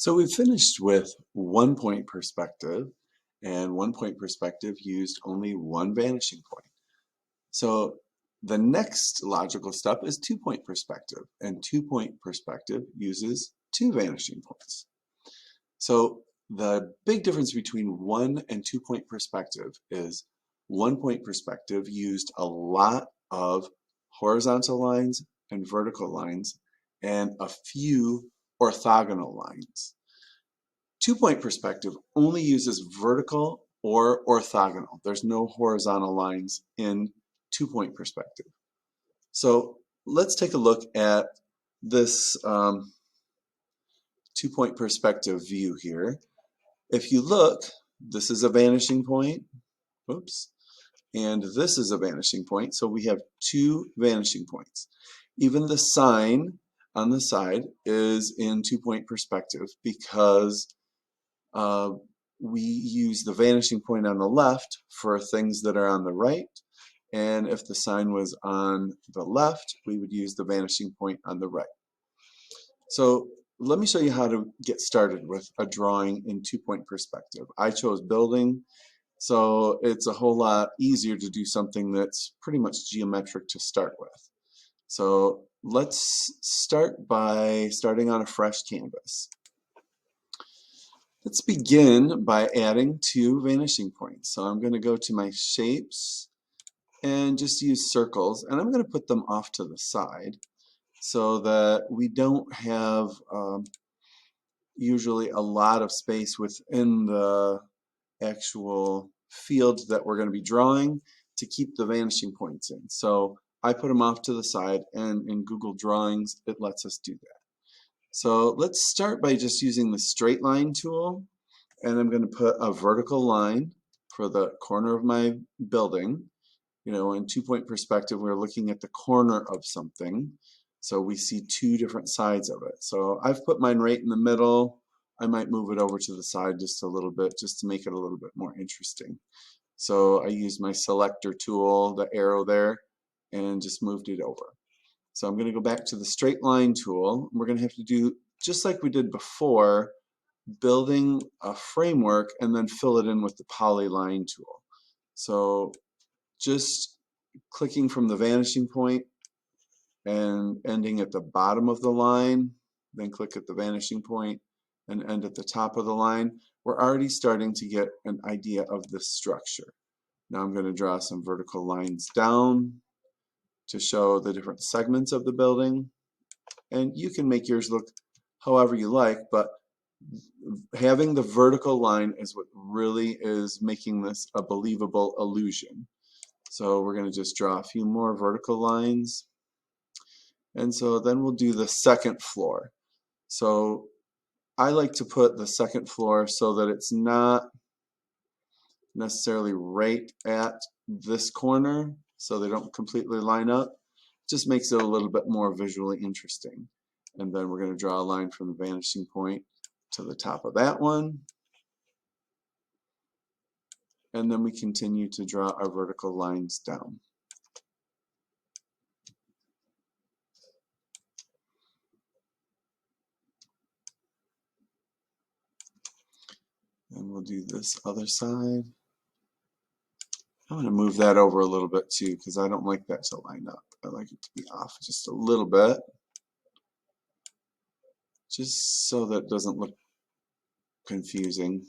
So we've finished with 1 point perspective, and 1 point perspective used only one vanishing point. So the next logical step is 2 point perspective, and 2 point perspective uses two vanishing points. So the big difference between 1 and 2 point perspective is 1 point perspective used a lot of horizontal lines and vertical lines and a few orthogonal lines. 2 point perspective only uses vertical or orthogonal. There's no horizontal lines in 2 point perspective. So let's take a look at this 2 point perspective view here. If you look, this is a vanishing point, whoops, and this is a vanishing point. So we have two vanishing points. Even the sign on the side is in 2 point perspective because we use the vanishing point on the left for things that are on the right, and if the sign was on the left, we would use the vanishing point on the right. So let me show you how to get started with a drawing in 2 point perspective. I chose building, so it's a whole lot easier to do something that's pretty much geometric to start with. So let's start by starting on a fresh canvas. Let's begin by adding two vanishing points. So I'm going to go to my shapes and just use circles, and I'm going to put them off to the side so that we don't have usually a lot of space within the actual field that we're going to be drawing to keep the vanishing points in. So I put them off to the side, and in Google Drawings it lets us do that. So let's start by just using the straight line tool, and I'm going to put a vertical line for the corner of my building. You know, in 2 point perspective, we're looking at the corner of something, so we see two different sides of it. So I've put mine right in the middle. I might move it over to the side just a little bit, just to make it a little bit more interesting. So I used my selector tool, the arrow there, and just moved it over. So I'm going to go back to the straight line tool. We're going to have to do just like we did before, building a framework and then fill it in with the polyline tool. So just clicking from the vanishing point and ending at the bottom of the line, then click at the vanishing point and end at the top of the line, we're already starting to get an idea of this structure. Now I'm going to draw some vertical lines down to show the different segments of the building, and you can make yours look however you like, but having the vertical line is what really is making this a believable illusion. So we're going to just draw a few more vertical lines, and so then we'll do the second floor. So I like to put the second floor so that it's not necessarily right at this corner, so they don't completely line up. Just makes it a little bit more visually interesting. And then we're going to draw a line from the vanishing point to the top of that one. And then we continue to draw our vertical lines down. And we'll do this other side. I'm going to move that over a little bit too, because I don't like that to line up. I like it to be off just a little bit, just so that it doesn't look confusing.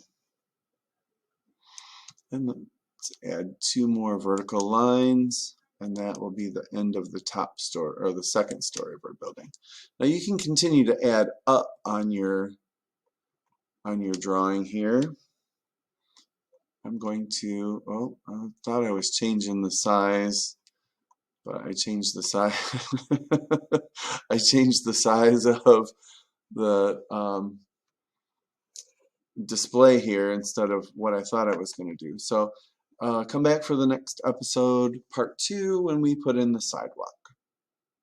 And let's add two more vertical lines, and that will be the end of the top story, or the second story of our building. Now you can continue to add up on your drawing here. I'm going to, oh, I thought I was changing the size, but I changed the size. I changed the size of the display here instead of what I thought I was going to do. So come back for the next episode, part 2, when we put in the sidewalk.